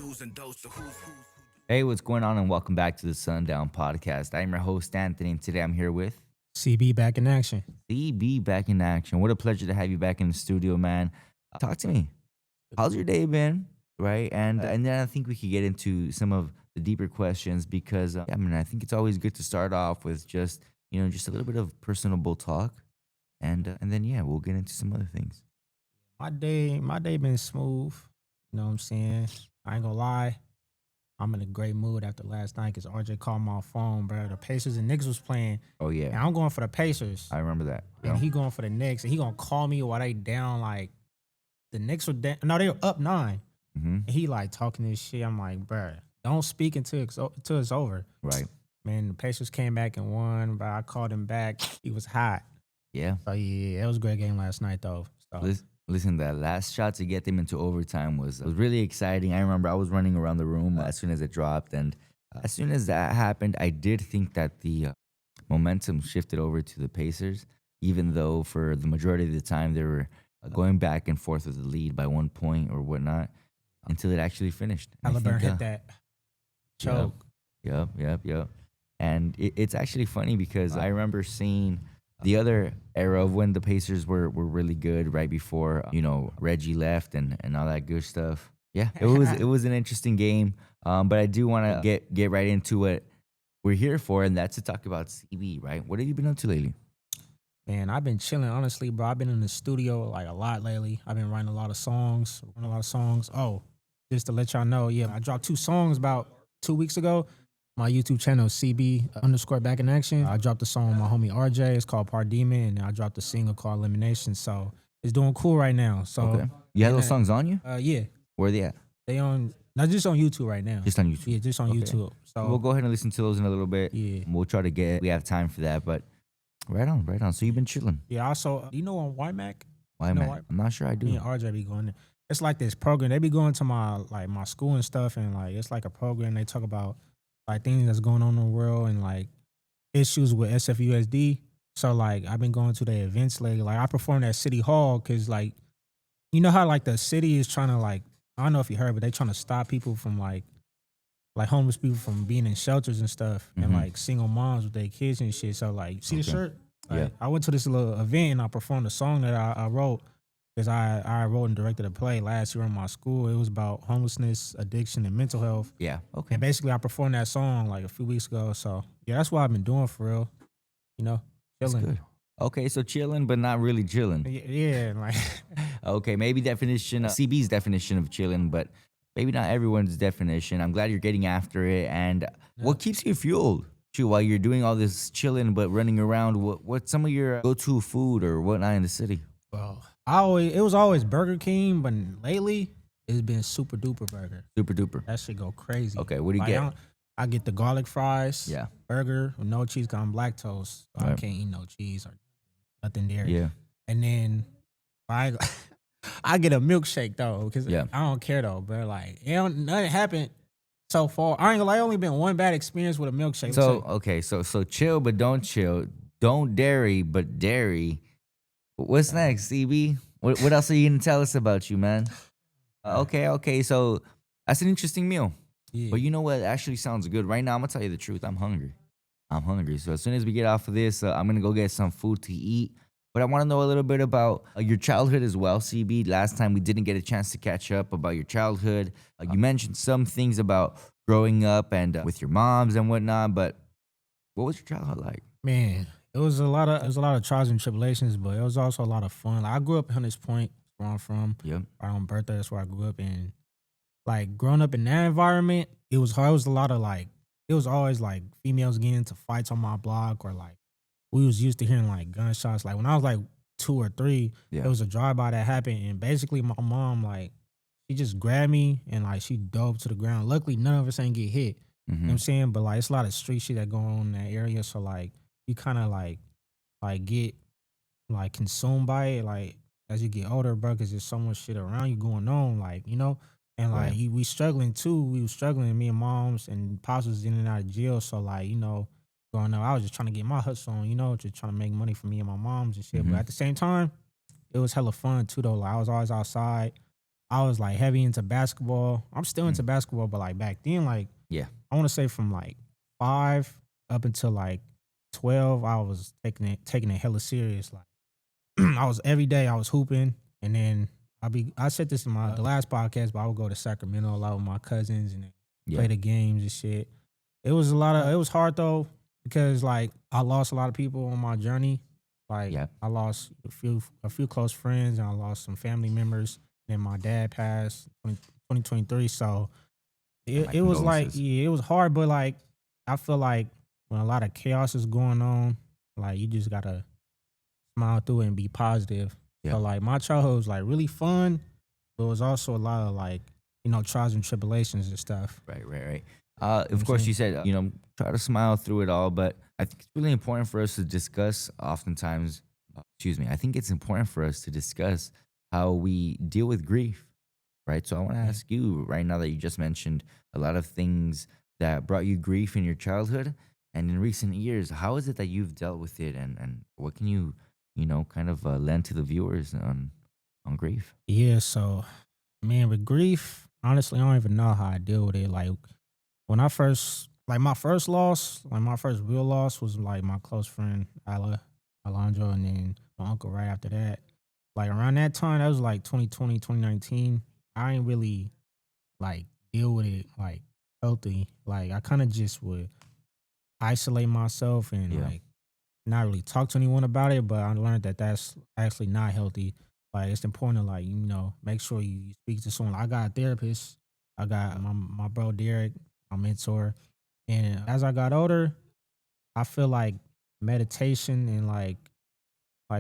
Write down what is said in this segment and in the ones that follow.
who's and those, the who's. Hey, what's going on? And welcome back to the Sundown Podcast. I'm your host, Anthony, and today I'm here with CB back in action. CB back in action. What a pleasure to have you back in the studio, man. Talk to me. How's your day been? Right? And then I think we could get into some of the deeper questions because, I think it's always good to start off with just a little bit of personable talk. And then, we'll get into some other things. My day been smooth. You know what I'm saying? I ain't gonna lie. I'm in a great mood after last night because RJ called my phone, bro. The Pacers and Knicks was playing. Oh, yeah. And I'm going for the Pacers. I remember that. And he going for the Knicks. And he gonna call me while they down, like, the Knicks were down. No, they were up 9. Mm-hmm. And he, like, talking this shit. I'm like, bro, don't speak until it's over. Right. Man, the Pacers came back and won, but I called him back. He was hot. Yeah. So, yeah, it was a great game last night, though. So. Listen, that last shot to get them into overtime was really exciting. I remember I was running around the room as soon as it dropped. And as soon as that happened, I did think that the momentum shifted over to the Pacers, even though for the majority of the time they were going back and forth with the lead by 1 point or whatnot until it actually finished. Halliburton hit that choke. Yep. And it's actually funny because I remember seeing the other era of when the Pacers were really good right before, Reggie left and all that good stuff. Yeah, it was an interesting game. But I do want to get right into what we're here for, and that's to talk about CB, right? What have you been up to lately? Man, I've been chilling, honestly, bro. I've been in the studio like a lot lately. I've been writing a lot of songs. Oh, just to let y'all know, I dropped 2 songs about 2 weeks ago. My YouTube channel, CB _ back in action. I dropped a song with my homie RJ. It's called Pardemon, and I dropped a single called Elimination. So it's doing cool right now. So okay. You have those songs on you? Yeah. Where are they at? They not just on YouTube right now. Just on YouTube? Yeah, just on YouTube. So we'll go ahead and listen to those in a little bit. Yeah. We'll try to we have time for that, but right on. So you've been chilling. Yeah, also, do you know on YMAC? YMAC? I'm not sure I do. Me and RJ be going there. It's like this program. They be going to my school and stuff, and like it's like a program. They talk about like things that's going on in the world and like issues with SFUSD. So like I've been going to the events lately. Like I performed at City Hall because like you know how like the city is trying to like I don't know if you heard, but they trying to stop people from like homeless people from being in shelters and stuff, and like single moms with their kids and shit. So like see the shirt. Like, yeah. I went to this little event and I performed a song that I wrote. Because I wrote and directed a play last year in my school. It was about homelessness, addiction, and mental health. Yeah, okay. And basically, I performed that song like a few weeks ago. So, yeah, that's what I've been doing for real. Chilling. That's good. Okay, so chilling, but not really chilling. Yeah, like. Okay, maybe CB's definition of chilling, but maybe not everyone's definition. I'm glad you're getting after it. And what keeps you fueled? While you're doing all this chilling but running around, what's some of your go-to food or whatnot in the city? Well, it was always Burger King, but lately it's been Super Duper Burger. Super Duper. That shit go crazy. Okay, what do you get? I get the garlic fries. Yeah. Burger with no cheese, cause I'm lactose. So right. I can't eat no cheese or nothing there. Yeah. And then I get a milkshake though, cause I don't care though, bro. Like nothing happened so far. I ain't gonna lie, only been one bad experience with a milkshake. So okay, so chill but don't chill. Don't dairy but dairy. What's next, CB? What else are you gonna tell us about you, man? Okay. So that's an interesting meal. Yeah. But you know what? It actually sounds good. Right now, I'm gonna tell you the truth. I'm hungry. So as soon as we get off of this, I'm gonna go get some food to eat. But I want to know a little bit about your childhood as well, CB. Last time we didn't get a chance to catch up about your childhood. You mentioned some things about growing up and with your moms and whatnot. But what was your childhood like? Man. It was a lot of trials and tribulations, but it was also a lot of fun. Like, I grew up in Hunters Point, where I'm from. Yep. Right on Bertha, that's where I grew up. And like growing up in that environment, it was hard. It was a lot of like, it was always like females getting into fights on my block, or like we was used to hearing like gunshots. Like when I was like 2 or 3, there was a drive-by that happened, and basically my mom like she just grabbed me and like she dove to the ground. Luckily, none of us ain't get hit. You know what I'm saying? But like it's a lot of street shit that going on in that area, so like. You kind of like get like consumed by it like as you get older, bro, because there's so much shit around you going on, like and like we struggling too. We was struggling, me and moms and pops was in and out of jail, so like growing up, I was just trying to get my hustle on, just trying to make money for me and my moms and shit. But at the same time, it was hella fun too though. Like I was always outside I was like heavy into basketball. I'm still into Mm. basketball, but like back then, like Yeah. I want to say from like 5 up until like 12, I was taking it hella serious. Like I was every day I was hooping, and then I said this in my the last podcast, but I would go to Sacramento a lot with my cousins and then play Yeah. the games and shit. It was hard though because like I lost a lot of people on my journey. Like Yeah. I lost a few close friends and I lost some family members. Then my dad passed 2023. So My it was like, condolences. yeah, it was hard, but like I feel like when a lot of chaos is going on, like you just gotta smile through it and be positive. Yeah. So like my childhood was like really fun, but it was also a lot of like, trials and tribulations and stuff. Right. You know what Of I'm course, saying? you said, try to smile through it all, but I think it's really important for us to discuss oftentimes, excuse me, I think it's important for us to discuss how we deal with grief, right? So I want to Yeah. ask you right now that you just mentioned a lot of things that brought you grief in your childhood and in recent years, how is it that you've dealt with it and what can you, kind of lend to the viewers on grief? Yeah, so man, with grief, honestly, I don't even know how I deal with it. Like when I first like my first loss, like my first real loss was like my close friend Alondro, and then my uncle right after that. Like around that time, that was like 2020, 2019. I ain't really like deal with it like healthy. Like I kind of just would isolate myself and Yeah. like not really talk to anyone about it. But I learned that that's actually not healthy. Like it's important to like make sure you speak to someone. I got a therapist. I got my bro Derek, my mentor. And as I got older, I feel like meditation and like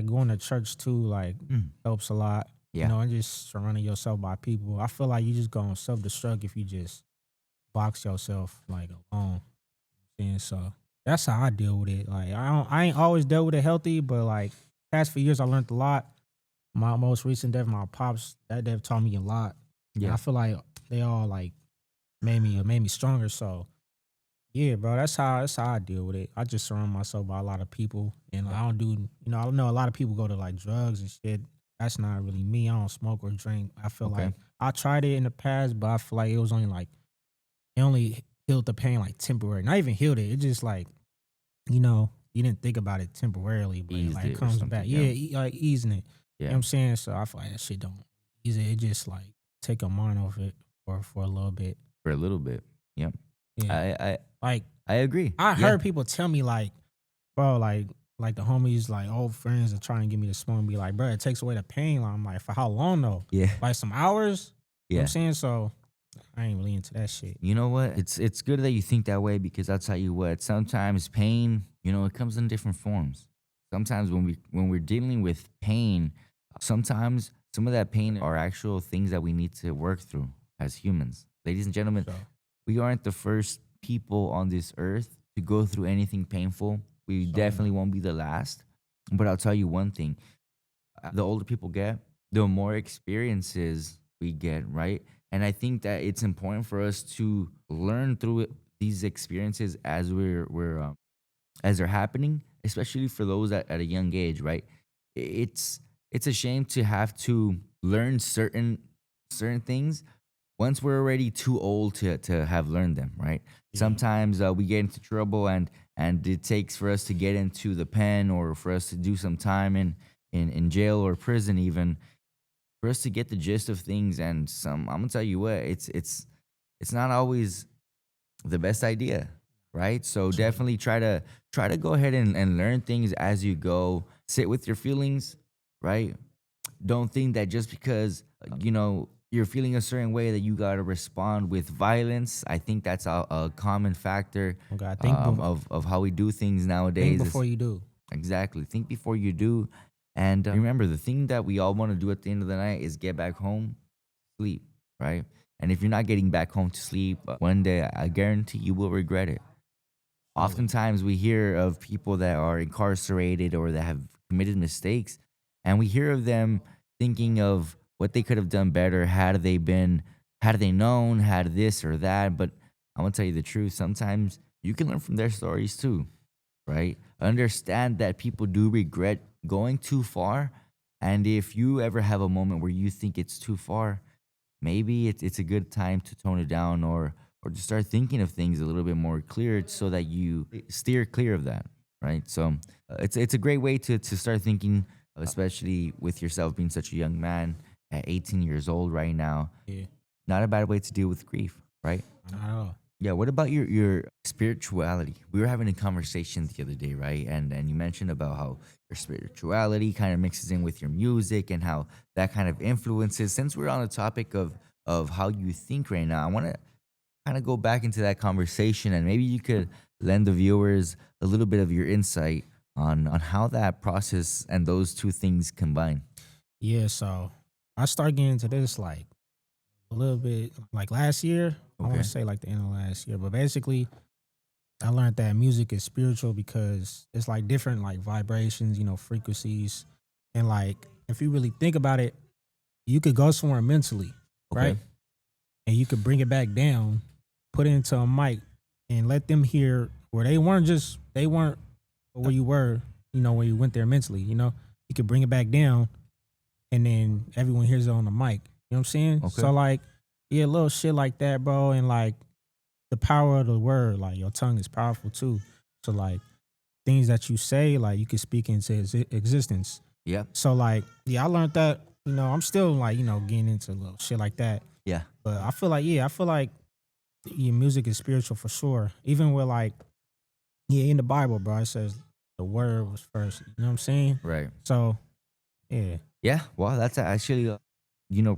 going to church too like Mm. helps a lot. Yeah. And just surrounding yourself by people. I feel like you just gonna self destruct if you just box yourself like alone. And so that's how I deal with it. Like I ain't always dealt with it healthy, but like past few years I learned a lot. My most recent death, my pops, that death taught me a lot. And I Yeah. feel like they all like made me stronger. So yeah, bro, that's how I deal with it. I just surround myself by a lot of people, and I don't do I know a lot of people go to like drugs and shit. That's not really me. I don't smoke or drink. I feel Okay. like I tried it in the past, but I feel like it was only like it only healed the pain like temporary. Not even healed it. It just like you didn't think about it temporarily, but Eased like it it or comes back. something. Yeah, Yeah. like easing it. You know what Yeah. I'm saying? So I feel like that shit don't ease it. It just like take your mind off it for a little bit. For a little bit. Yep. Yeah. I Like I agree. I Yeah. heard people tell me like, bro, like the homies, like old friends are trying to get me to smoke and be like, bro, it takes away the pain. Like, I'm like, for how long though? Yeah. Like some hours? You know what Yeah. I'm saying? So I ain't really into that shit. You know what? It's good that you think that way because I'll tell you what, sometimes pain, it comes in different forms. Sometimes when we're dealing with pain, sometimes some of that pain are actual things that we need to work through as humans. Ladies and gentlemen, So we aren't the first people on this earth to go through anything painful. We So, definitely won't be the last. But I'll tell you one thing, the older people get, the more experiences we get, right? And I think that it's important for us to learn through these experiences as as they're happening, especially for those at a young age, right? It's it's a shame to have to learn certain things once we're already too old to have learned them, right? yeah. Sometimes we get into trouble and it takes for us to get into the pen or for us to do some time in jail or prison even for us to get the gist of things and some I'm gonna tell you what it's not always the best idea, right? So Absolutely. definitely try to go ahead and learn things as you go. Sit with your feelings, right? Don't think that just because you're feeling a certain way that you gotta respond with violence. I think that's a common factor Okay, of how we do things think nowadays. before you do. Exactly. Think before you do. And remember, the thing that we all want to do at the end of the night is get back home, sleep, right? And if you're not getting back home to sleep, one day I guarantee you will regret it. Oftentimes, we hear of people that are incarcerated or that have committed mistakes, and we hear of them thinking of what they could have done better had they known, had this or that. But I'm gonna tell you the truth. Sometimes you can learn from their stories too, right? Understand that people do regret going too far. And if you ever have a moment where you think it's too far, maybe it's a good time to tone it down, or to start thinking of things a little bit more clear so that you steer clear of that, right? So it's a great way to start thinking, especially with yourself being such a young man at 18 years old right now. Yeah, Not a bad way to deal with grief, right? not at all. Yeah. What about your spirituality? We were having a conversation the other day, right? And you mentioned about how your spirituality kind of mixes in with your music and how that kind of influences. Since we're on the topic of how you think right now, I want to kind of go back into that conversation, and maybe you could lend the viewers a little bit of your insight on how that process and those two things combine. Yeah, so I started getting into this like a little bit like last year. I want Okay. to say like the end of last year, but basically I learned that music is spiritual because it's like different like vibrations, frequencies, and like if you really think about it, you could go somewhere mentally, Okay. right? And you could bring it back down, put it into a mic, and let them hear where they weren't where you were, when you went there mentally, you could bring it back down, and then everyone hears it on the mic. You know what I'm saying? Okay. So like, yeah, little shit like that, bro, and like the power of the word, like your tongue is powerful too. So like things that you say, like you can speak into existence. Yeah. So like, yeah, I learned that. I'm still like, getting into little shit like that. Yeah. But I feel like your music is spiritual for sure. Even with like, yeah, in the Bible, bro, it says the word was first. You know what I'm saying? Right. So yeah, Yeah, well, that's actually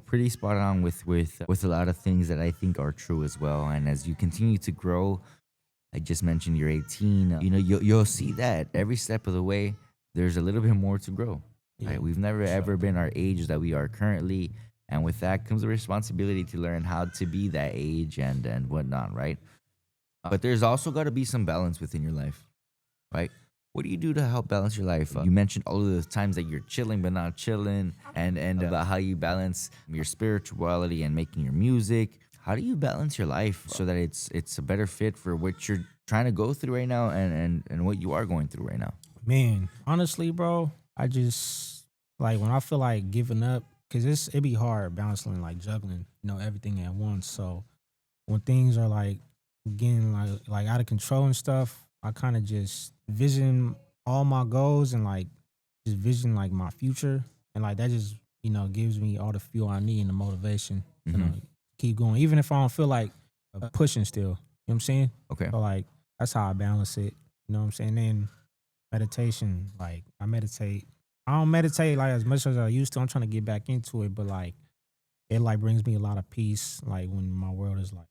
pretty spot on with a lot of things that I think are true as well. And as you continue to grow, I just mentioned you're 18. You'll see that every step of the way, there's a little bit more to grow. yeah, Right? We've never sure. ever been our age that we are currently, and with that comes the responsibility to learn how to be that age and whatnot, right? But there's also got to be some balance within your life, right? What do you do to help balance your life? You mentioned all of the times that you're chilling but not chilling, and about how you balance your spirituality and making your music. How do you balance your life so that it's a better fit for what you're trying to go through right now and what you are going through right now? Man, honestly, bro, I just like when I feel like giving up, cause it be hard balancing like juggling, everything at once. So when things are like getting like out of control and stuff, I kind of just vision all my goals and like just vision like my future, and like that just gives me all the fuel I need and the motivation to keep going, even if I don't feel like pushing still. You know what I'm saying? Okay. So like that's how I balance it. You know what I'm saying? Then meditation, like I meditate. I don't meditate like as much as I used to. I'm trying to get back into it, but like it like brings me a lot of peace. Like when my world is like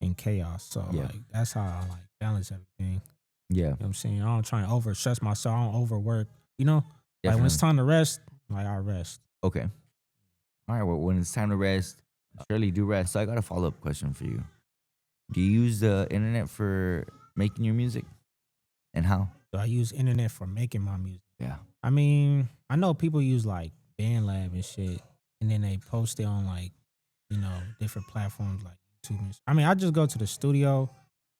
in chaos. So Yeah. like that's how I like balance everything. Yeah. You know what I'm saying? I don't try and over stress myself. I don't overwork. Like when it's Definitely. time to rest, like I rest. Okay. All right. Well, when it's time to rest, surely do rest. So I got a follow up question for you. Do you use the internet for making your music, and how? So I use internet for making my music. Yeah. I mean, I know people use like BandLab and shit, and then they post it on like, different platforms like YouTube. I mean, I just go to the studio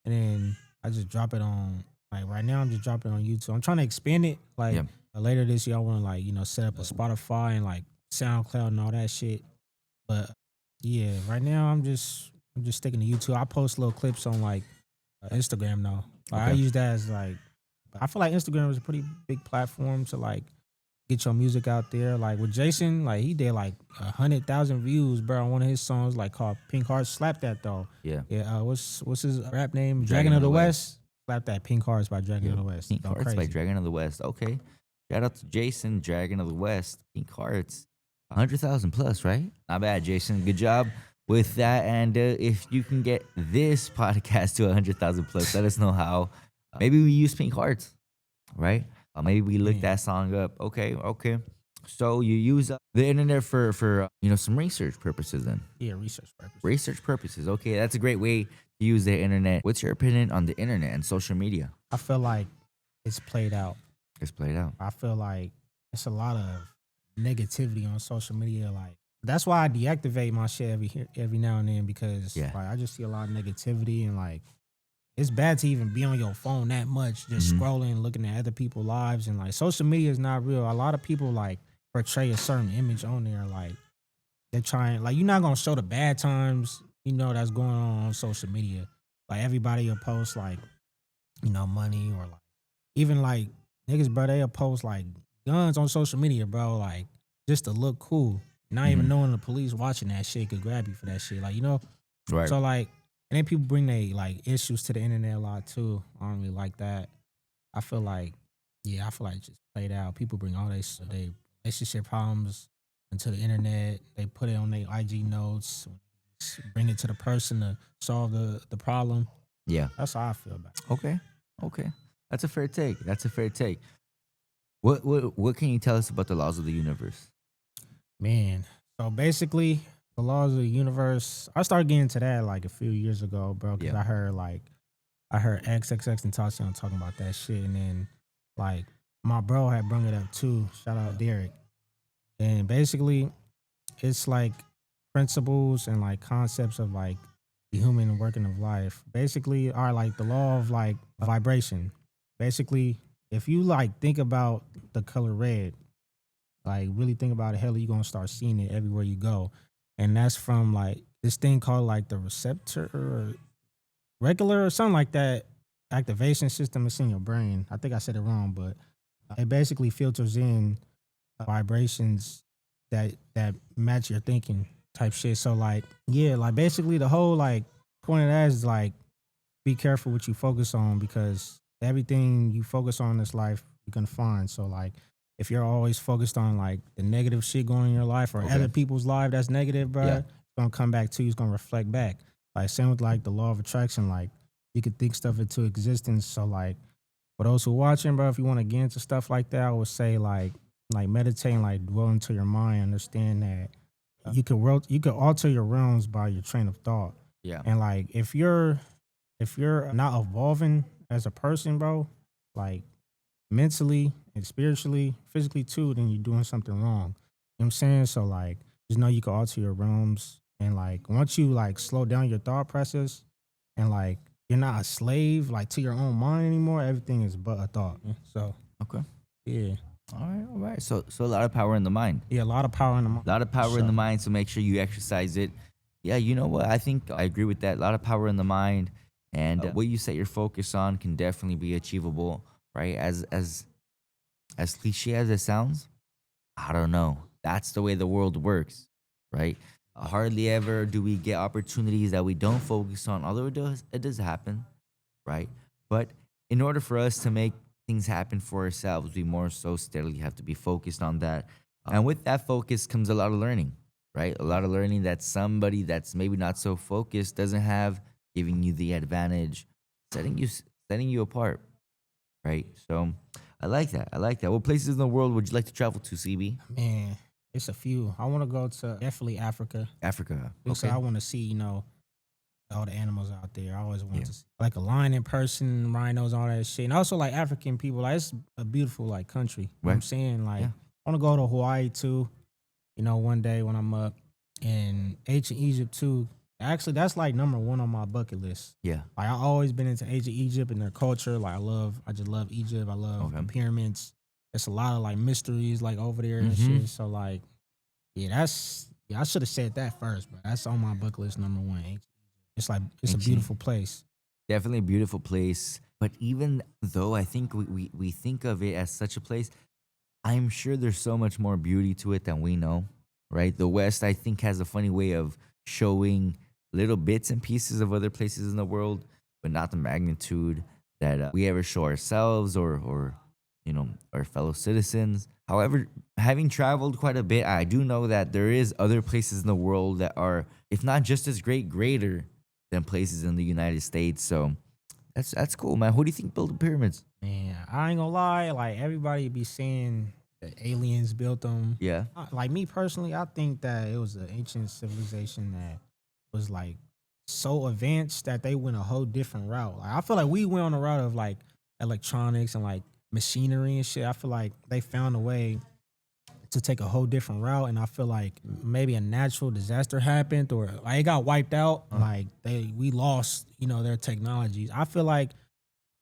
and then I just drop it on. Like right now, I'm just dropping it on YouTube. I'm trying to expand it. Like Yeah. later this year, I want to like set up a Spotify and like SoundCloud and all that shit. But yeah, right now I'm just sticking to YouTube. I post little clips on like Instagram though. Like I Okay. use that as like, I feel like Instagram is a pretty big platform to like get your music out there. Like with Jason, like he did like 100,000 views, bro, on one of his songs like called Pink Hearts. Slap that though. Yeah. Yeah, what's his rap name? Dragon of the West. Slap that, Pink Hearts by Dragon of the West. Pink Go Hearts by crazy. Dragon of the West. Okay. Shout out to Jason, Dragon of the West. Pink Hearts. 100,000 plus, right? Not bad, Jason. Good job with that. And if you can get this podcast to 100,000 plus, let us know how. Maybe we use Pink Hearts, right? Maybe we look Yeah. that song up. Okay. So you use the internet for some research purposes then. Yeah, research purpose. Research purposes. Okay, that's a great way to use the internet. What's your opinion on the internet and social media? I feel like it's played out. It's played out. I feel like it's a lot of negativity on social media. Like that's why I deactivate my shit every now and then, because Yeah. like I just see a lot of negativity, and like it's bad to even be on your phone that much, just Mhm. scrolling, looking at other people's lives, and like social media is not real. A lot of people like portray a certain image on there, like they're trying, like, you're not gonna show the bad times, that's going on social media. Like everybody will post like, money or like even like niggas, bro, they'll post like guns on social media, bro, like just to look cool. Not even Mhm. knowing the police watching that shit could grab you for that shit. Like, Right. so like, and then people bring they like issues to the internet a lot too. I don't really like that. I feel like, yeah, I feel like just played out. People bring all they relationship problems into the internet. They put it on their IG notes, bring it to the person to solve the problem. Yeah. That's how I feel about it. Okay. Okay. That's a fair take. That's a fair take. What can you tell us about the laws of the universe? Man, so basically, the laws of the universe. I started getting into that like a few years ago, bro. Because Yeah. I heard XXX and Tentacion talking about that shit, and then like my bro had brung it up too. Shout out Derek. And basically, it's like principles and like concepts of like the human working of life. Basically, are like the law of like vibration. Basically, if you like think about the color red, like really think about it, hell, you're gonna start seeing it everywhere you go. And that's from like this thing called like the receptor or regular or something like that activation system is in your brain. I think I said it wrong, but it basically filters in vibrations that match your thinking type shit. So like, yeah, like basically the whole like point of that is like be careful what you focus on because everything you focus on in this life you can find. So like if you're always focused on like the negative shit going on in your life or Okay. other people's life that's negative, bro, Yeah. it's gonna come back to you, it's gonna reflect back. Like same with like the law of attraction, like you could think stuff into existence. So like for those who are watching, bro, if you want to get into stuff like that, I would say like meditating, like dwell into your mind, understand that you could alter your realms by your train of thought. Yeah. And like if you're not evolving as a person, bro, like mentally and spiritually, physically too, then you're doing something wrong. You know what I'm saying? So like just know you can alter your realms and like once you like slow down your thought process and like you're not a slave like to your own mind anymore, everything is but a thought. So Okay. yeah. All right. All right. So a lot of power in the mind. Yeah, a lot of power in the A mind. lot of power in the Sure. mind. So make sure you exercise it. Yeah. You know what? I think I agree with that. A lot of power in the mind, and what you set your focus on can definitely be achievable. Right. As cliche as it sounds, I don't know. That's the way the world works, right? Hardly ever do we get opportunities that we don't focus on, although it does happen, right? But in order for us to make things happen for ourselves, we more so steadily have to be focused on that. And with that focus comes a lot of learning, right? A lot of learning that somebody that's maybe not so focused doesn't have, giving you the advantage, setting you apart, right? So I like that. I like that. What places in the world would you like to travel to, CB? Man, it's a few. I want to go to definitely Africa. Africa. Because Okay. I want to see, all the animals out there. I always want Yeah. to see like a lion in person, rhinos, all that shit. And also like African people. Like it's a beautiful like country. You know what I'm Right. saying? Like Yeah. I want to go to Hawaii too, one day when I'm up. And ancient Egypt too. Actually, that's like number one on my bucket list. Yeah. Like I always been into ancient Egypt and their culture. Like I just love Egypt. I love the Okay. pyramids. There's a lot of like mysteries like over there and Mhm. shit. So like, yeah, I should have said that first, but that's on my bucket list number one. It's like it's a Ancient. beautiful place. Definitely a beautiful place. But even though I think we think of it as such a place, I'm sure there's so much more beauty to it than we know, right? The West, I think, has a funny way of showing little bits and pieces of other places in the world, but not the magnitude that we ever show ourselves or our fellow citizens. However, having traveled quite a bit, I do know that there is other places in the world that are, if not just as greater than places in the United States. So that's cool, man. Who do you think built the pyramids? Man, I ain't gonna lie, like everybody be saying that aliens built them. Yeah. Like me personally, I think that it was an ancient civilization that was like so advanced that they went a whole different route. Like I feel like we went on a route of like electronics and like machinery and shit. I feel like they found a way to take a whole different route, and I feel like maybe a natural disaster happened or like it got wiped out. Like we lost, their technologies. I feel like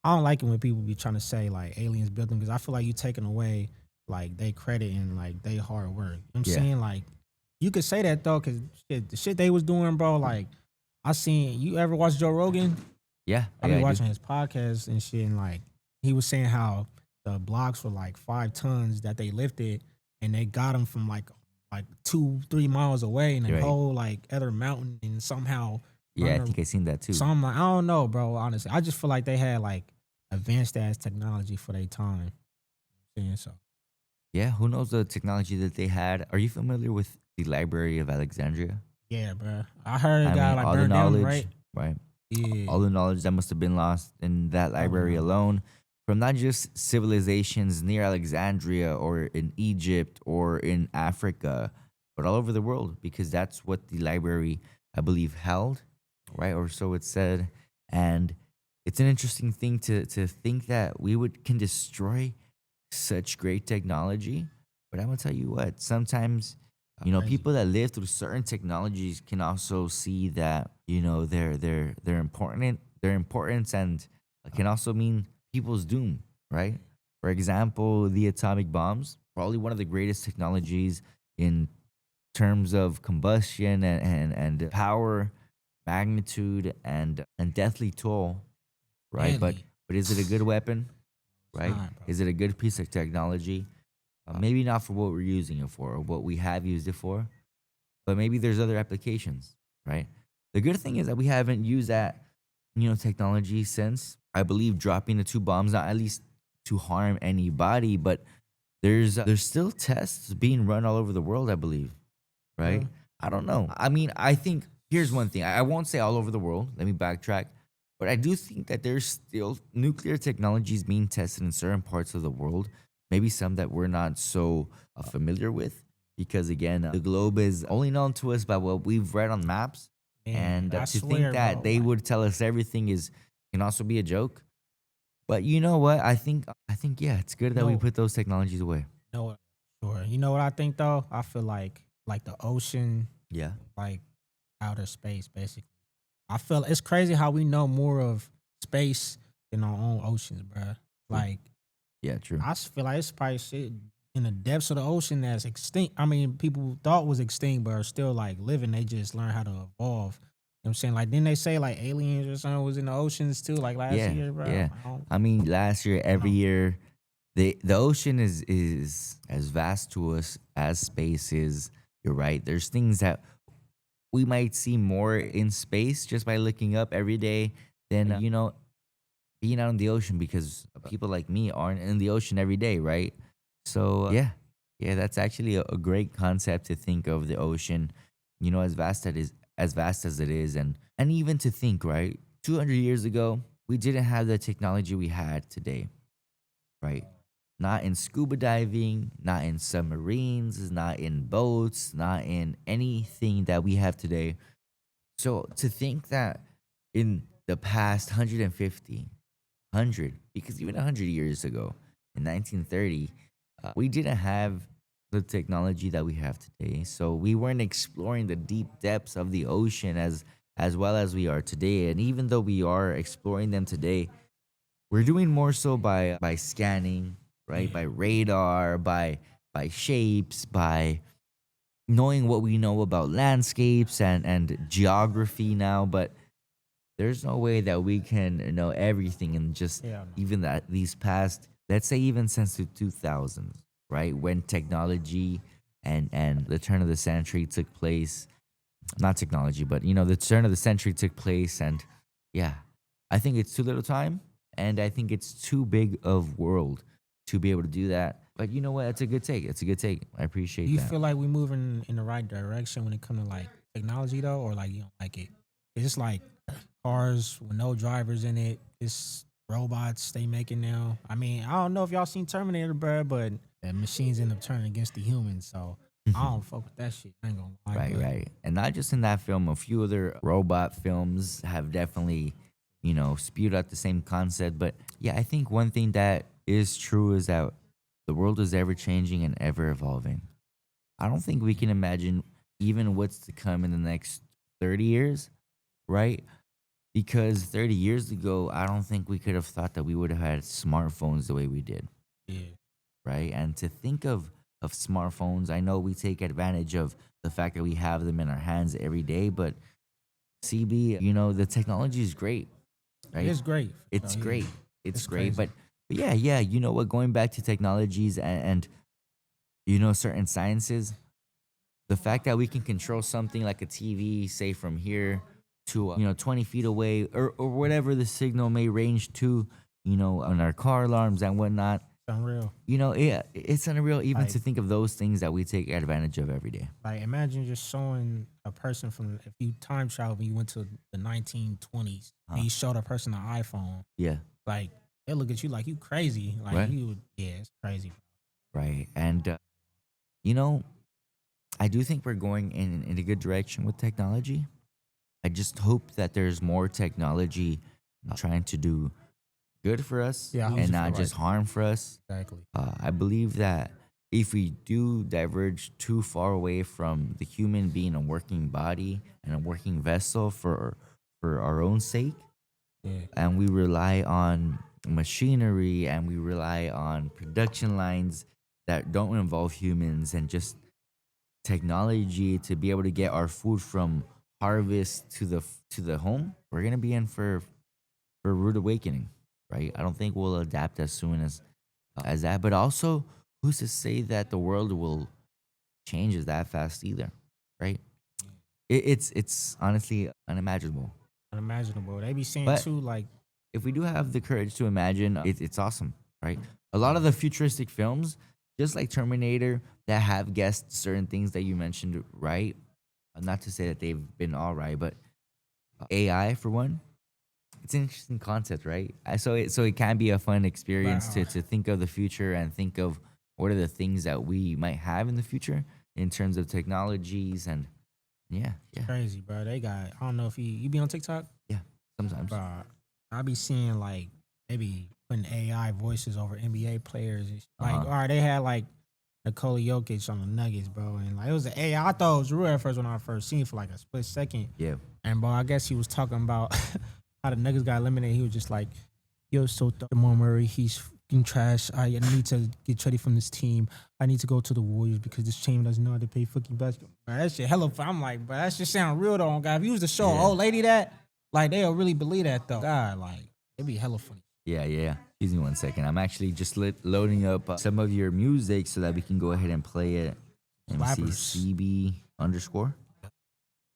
I don't like it when people be trying to say like aliens built them because I feel like you taking away like they credit and like they hard work. You know what I'm Yeah. saying? Like you could say that though, cause shit, the shit they was doing, bro. Like I seen you ever watch Joe Rogan? Yeah, I yeah, be I do. watching his podcast and shit, and like he was saying how the blocks were like 5 tons that they lifted, and they got them from like 2-3 miles away, and a You're right. whole like other mountain, and somehow Yeah, I running. think I seen that too. So I'm like, I don't know, bro. Honestly, I just feel like they had like advanced ass technology for their time. Saying so, Yeah, who knows the technology that they had? Are you familiar with the Library of Alexandria? yeah, bro. I heard it I got mean, like all the burned down, knowledge, right? right? Yeah, All the knowledge that must have been lost in that I library remember. alone from not just civilizations near Alexandria or in Egypt or in Africa, but all over the world, because that's what the library, I believe, held, right? Or so it said. And it's an interesting thing to think that we would can destroy such great technology. But I'm gonna tell you what, sometimes Crazy. people that live through certain technologies can also see that their importance, and can also mean people's doom, right? For example, the atomic bombs, probably one of the greatest technologies in terms of combustion and power, magnitude, and deathly toll, right? But Deadly. is it a good weapon, It's right? not, bro. Is it a good piece of technology? Maybe not for what we're using it for or what we have used it for, but maybe there's other applications, right? The good thing is that we haven't used that, technology since, I believe, dropping the two bombs, not at least to harm anybody, but there's still tests being run all over the world, I believe, right? Bro. I don't know. I mean, I think here's one thing. I won't say all over the world. Let me backtrack. But I do think that there's still nuclear technologies being tested in certain parts of the world. Maybe some that we're not so familiar with, because again, the globe is only known to us by what we've read on maps. Man, And I to think swear, that bro. they Like, would tell us everything is can also be a joke. But you know what? I think yeah, it's good that we no, put those technologies away. no, sure. You know what I think though? I feel like the ocean, Yeah. like outer space, basically. I feel it's crazy how we know more of space than our own oceans, bro. True. Like Yeah, true. I just feel like it's probably shit in the depths of the ocean that's extinct. I mean, people thought was extinct, but are still like living. They just learn how to evolve. You know what I'm saying? Like, didn't they say like aliens or something was in the oceans too, like last Yeah, year, bro? yeah. I don't I mean, last year, every know. year, the ocean is as vast to us as space is. You're right. There's things that we might see more in space just by looking up every day than being out in the ocean, because people like me aren't in the ocean every day, right? So yeah, yeah, that's actually a great concept to think of the ocean, as vast as it is, and even to think, right? 200 years ago, we didn't have the technology we had today, right? Not in scuba diving, not in submarines, not in boats, not in anything that we have today. So to think that in the past 100, because even 100 years ago, in 1930, we didn't have the technology that we have today. So we weren't exploring the deep depths of the ocean as well as we are today. And even though we are exploring them today, we're doing more so by scanning, right? By Yeah. radar, by shapes, by knowing what we know about landscapes and geography now. But there's no way that we can know everything in just Hell no. even that these past, let's say, even since the 2000s, right? When technology and the turn of the century took place, not technology, but the turn of the century took place. And yeah, I think it's too little time, and I think it's too big of world to be able to do that. But you know what? It's a good take. It's a good take. I Do appreciate you that. feel like we moving in the right direction when it comes to like technology though, or like you don't like it? It's just like cars with no drivers in it. It's robots they making now. I mean, I don't know if y'all seen Terminator, bro, but the machines end up turning against the humans. So I don't fuck with that shit. I ain't gonna lie, Right, but right. And not just in that film, a few other robot films have definitely, spewed out the same concept. But yeah, I think one thing that is true is that the world is ever changing and ever evolving. I don't think we can imagine even what's to come in the next 30 years, right? Because 30 years ago, I don't think we could have thought that we would have had smartphones the way we did, yeah, right? And to think of of smartphones. I know we take advantage of the fact that we have them in our hands every day, but CB, the technology is great, right? It's great. It's So, yeah, great. It's great. crazy. But yeah, you know what? Going back to technologies and certain sciences, the fact that we can control something like a TV, say from here to 20 feet away, or whatever the signal may range to, on our car alarms and whatnot. It's unreal. It's unreal even Like- to think of those things that we take advantage of every day. Like imagine just showing a person from if you time travel and you went to the 1920s and you showed a person an iPhone, Yeah. like they look at you like you crazy. Like Right. it's crazy. Right. And I do think we're going in a good direction with technology. I just hope that there's more technology trying to do good for us Yeah, and not just harm for us. Exactly. I believe that if we do diverge too far away from the human being a working body and a working vessel for our own sake, Yeah. and we rely on machinery and we rely on production lines that don't involve humans and just technology to be able to get our food from harvest to the home, we're gonna be in for a rude awakening, right? I don't think we'll adapt as soon as that. But also, who's to say that the world will change as that fast either, right? It's honestly unimaginable. Unimaginable. They be saying But- too, like If we do have the courage to imagine, it's awesome, right? A lot of the futuristic films, just like Terminator, that have guessed certain things that you mentioned, right? Not to say that they've been all right, but AI for one, it's an interesting concept, right? So it can be a fun experience Wow. to think of the future and think of what are the things that we might have in the future in terms of technologies and yeah, crazy, bro. They got I don't know if you be on TikTok, sometimes. bro. I be seeing like they be putting AI voices over NBA players. And shit. Like, Uh-huh. all right, they had like Nikola Jokic on the Nuggets, bro, and like it was an AI. I thought it was real at first when I first seen it for like a split second. Yeah. And bro, I guess he was talking about how the Nuggets got eliminated. He was just like, "Yo, so Jamal Murray, he's fucking trash. I need to get traded from this team. I need to go to the Warriors because this team doesn't know how to play fucking basketball." Bro, that shit hella fun. I'm like, bro, that shit sound real though, God. If you was to show an Yeah. old lady that, like, they'll really believe that though. God, like, it'd be hella funny. Yeah. Excuse me 1 second. I'm actually just loading up some of your music so that we can go ahead and play it. Let me Slappers. see, CB_.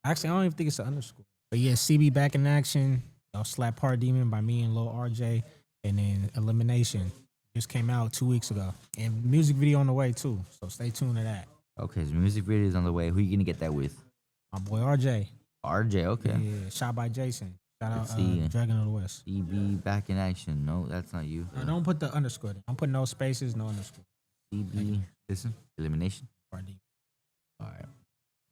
Actually, I don't even think it's an underscore. But yeah, CB back in action. Slap Part Demon by me and Lil RJ. And then Elimination just came out 2 weeks ago. And music video on the way too. So stay tuned to that. Okay, so music video is on the way. Who you gonna get that with? My boy RJ. RJ. Okay. Yeah, shot by Jason. Shout out Let's see. Dragon of the West. CB back in action. No, that's not you. No, don't put the underscore there. I'm putting no spaces, no underscore. CB. Listen. Elimination. Part Demon. All right.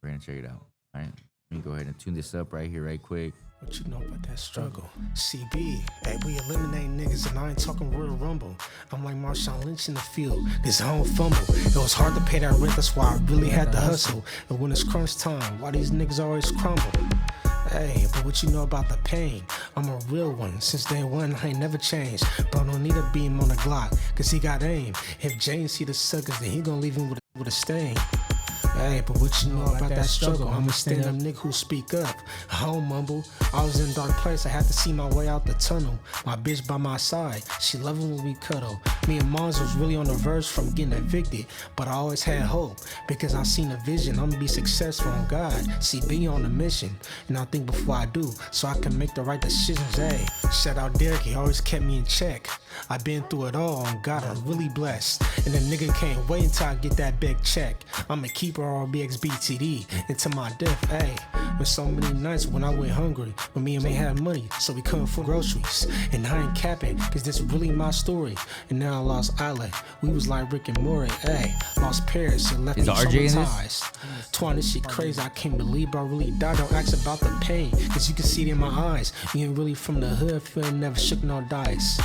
We're gonna check it out. All right. Let me go ahead and tune this up right here, right quick. What you know about that struggle? CB, hey, we eliminate niggas and I ain't talking Royal Rumble. I'm like Marshawn Lynch in the field, this home fumble. It was hard to pay that rent, that's why I really had to hustle. And when it's crunch time, why these niggas always crumble? Hey, but what you know about the pain? I'm a real one, since day one I ain't never changed. Bro, don't need a beam on the Glock, cause he got aim. If James see the suckers, then he gon' leave him with a stain. Hey, but what you know about that struggle? I'm a stand-up nigga who speak up. I don't mumble. I was in a dark place. I had to see my way out the tunnel. My bitch by my side. She love it when we cuddle. Me and Mons was really on the verge from getting evicted. But I always had hope because I seen a vision. I'm gonna be successful on God. CB on a mission. And I think before I do, so I can make the right decisions. Hey, shout out Derek. He always kept me in check. I've been through it all and God, I'm really blessed. And the nigga can't wait until I get that big check. I'ma keep her on BXBTD until my death, ayy. There's so many nights when I went hungry, when me and me had money, so we couldn't afford groceries. And I ain't capping, cause this really my story. And now I lost Isla, we was like Rick and Morty, ayy. Lost Paris and left Is me RJ in this? traumatized. Twan, this shit crazy, I can't believe bro, I really died. Don't ask about the pain, cause you can see it in my eyes. You ain't really from the hood, feel never shook no dice.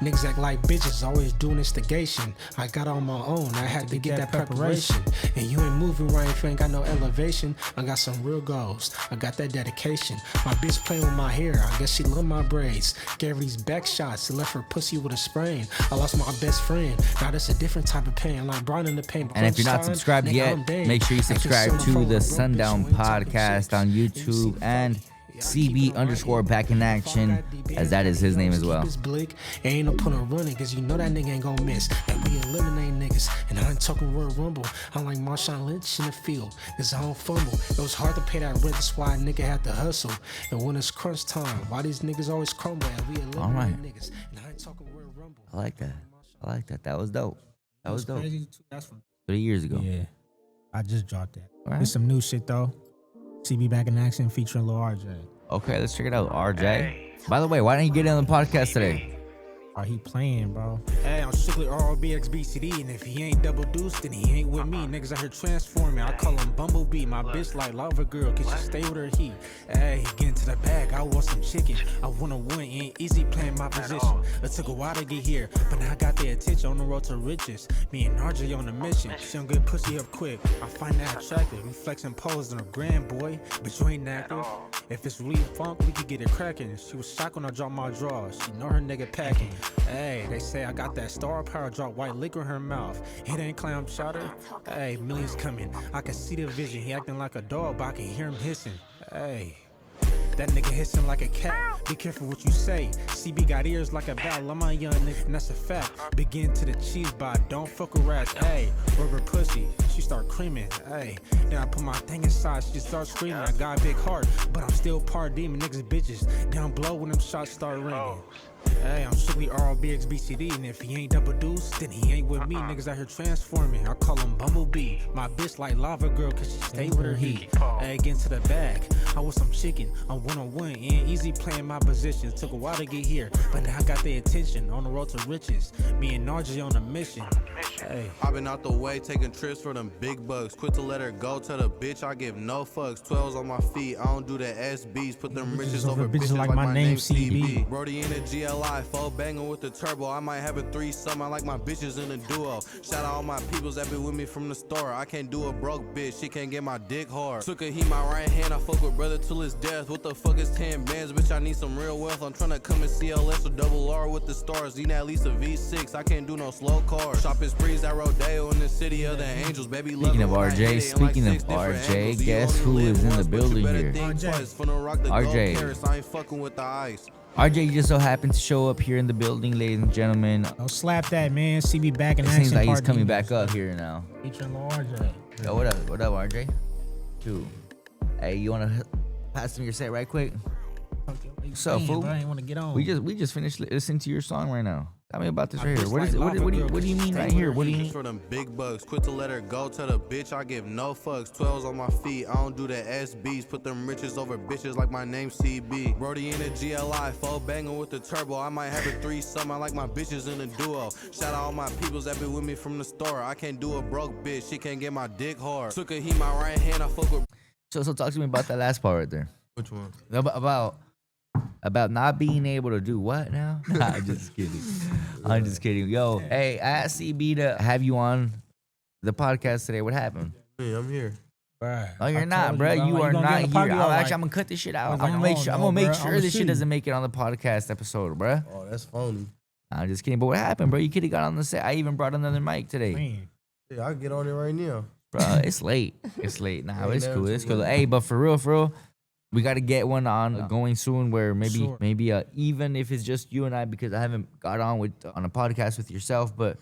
Niggas act like bitches, always doing instigation. I got on my own, I had to get that preparation. And you ain't moving right if you ain't got no elevation. I got some real goals, I got that dedication. My bitch playing with my hair, I guess she love my braids. Gave her these back shots, and left her pussy with a sprain. I lost my best friend, now that's a different type of pain. Like Brian in the pain. And if you're not subscribed yet, make sure you subscribe to the Sundown Podcast on YouTube and CB_ Back in Action, as that is his name as well. Ain't no point of running, cause you know that nigga ain't gon' miss. And we eliminate niggas, and I ain't talking Royal Rumble. I'm like Marshawn Lynch in the field, cause I don't fumble. It was hard to pay that rent, that's why a nigga had to hustle. And when it's crunch time, why these niggas always crumble? And we eliminate niggas, and I ain't talking Royal Rumble. I like that. That was dope. That was dope. Crazy too. That's from 3 years ago. Yeah, I just dropped that. All right. There's some new shit though. CB Back in Action featuring Lil RJ. Okay, let's check it out, RJ. By the way, why don't you get in on the podcast today? Are he playing, bro? Hey, I'm strictly RBXBCD, and if he ain't double deuced, then he ain't with me. Niggas out here transforming, I call him Bumblebee. My bitch like lava girl, cause she stay with her heat. Hey, get into the bag, I want some chicken. I wanna win, ain't easy playing my position. It took a while to get here, but now I got their attention on the road to riches. Me and RJ on a mission, she don't get pussy up quick. I find that attractive, we flexing pose on a grand boy, but you ain't active. If it's really funk, we could get it cracking. She was shocked when I dropped my drawers, she know her nigga packing. Hey, they say I got that star power, drop white liquor in her mouth. It ain't clam chowder. Hey, millions coming. I can see the vision. He acting like a dog, but I can hear him hissing. Hey, that nigga hissing like a cat. Be careful what you say. CB got ears like a bat. Love my young nigga, and that's a fact. Begin to the cheese bar. Don't fuck with rats. Hey, rubber pussy. She start creaming. Hey, then I put my thing inside. She start screaming. I got a big heart, but I'm still part demon. Niggas bitches down below when them shots start ringing. Hey, I'm strictly RBXBCD, and if he ain't double deuced, then he ain't with me. Niggas out here transforming, I call him Bumblebee. My bitch like lava girl, cause she stay with her heat. Hey, get into the bag, I want some chicken. I'm one-on-one, ain't easy playing my position. Took a while to get here, but now I got their attention. On the road to riches, me and RJ on a mission. Hey, I've been out the way, taking trips for them big bucks. Quit to let her go, tell the bitch I give no fucks. 12s on my feet, I don't do the SBs. Put them riches over bitches like my name CB. Brody in the GLI, full banging with the turbo. I might have a threesome, I like my bitches in a duo. Shout out all my peoples that been with me from the store. I can't do a broke bitch, she can't get my dick hard. Took a heat my right hand, I fuck with brother till his death. What the fuck is 10 bands, bitch, I need some real wealth. I'm tryna come in CLS or double R with the stars. Need at least a V6, I can't do no slow cars. Shopping sprees at Rodeo in the city of the angels, baby. Speaking of RJ, guess who is in the building here? RJ. I ain't fucking with the ice. RJ just so happened to show up here in the building, ladies and gentlemen. Don't slap that, man. CB Back in It Action. seems like he's Part coming D. back up here now. Featuring Lil RJ. Yo, what up? What up, RJ? Dude. Hey, you wanna pass him your set right quick? What's up, fool? I ain't want to get on. We just finished listening to your song right now. Tell me about this right here. What is it? What do you mean right here? What do you mean? For them big bucks, quit to let her go. Tell the bitch I give no fucks. 12s on my feet, I don't do the SBs. Put them riches over bitches like my name CB. Brody in the GLI, full banging with the turbo. I might have a threesome, I like my bitches in a duo. Shout out all my peoples that been with me from the store. I can't do a broke bitch, she can't get my dick hard. Took a heat my right hand, I fuck with. So talk to me about that last part right there. Which one? About not being able to do what now? Nah, I'm just kidding. I'm just kidding. Yo, hey, I asked CB to have you on the podcast today. What happened? Hey, I'm here. Bruh, No, you're I not, told bro. bro, You like, are gonna not get here. on the podcast, I'm gonna cut this shit out. I was I'm like, gonna make bro, sure I'ma this shit shoot. doesn't make it on the podcast bro. Oh, that's phony. I'm just kidding. But what happened, bro? You could have got on the set. I even brought another mic today. Man, Yeah, I'll get on it right now. Bro, it's late. It's late. Nah, Ain't it's never cool. too It's cool. late. Hey, but for real, we got to get one on going soon where maybe even if it's just you and I, because I haven't got on a podcast with yourself, but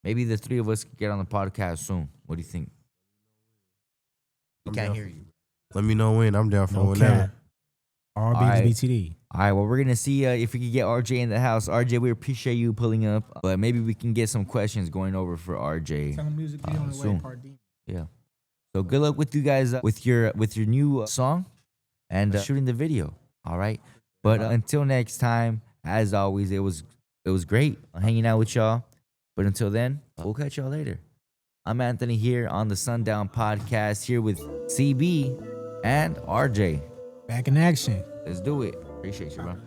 maybe the three of us could get on the podcast soon. What do you think? We I'm can't down. hear you. Let me know when. I'm down for no whenever. cap. RBXBTD. All right, well, we're going to see if we can get RJ in the house. RJ, we appreciate you pulling up, but maybe we can get some questions going over for RJ. Tell them music video on the way, soon. Part D. Yeah. So good luck with you guys with your new song and shooting the video. All right. But until next time, as always, it was great hanging out with y'all. But until then, we'll catch y'all later. I'm Anthony here on the Sundown Podcast here with CB and RJ. Back in Action. Let's do it. Appreciate you, bro.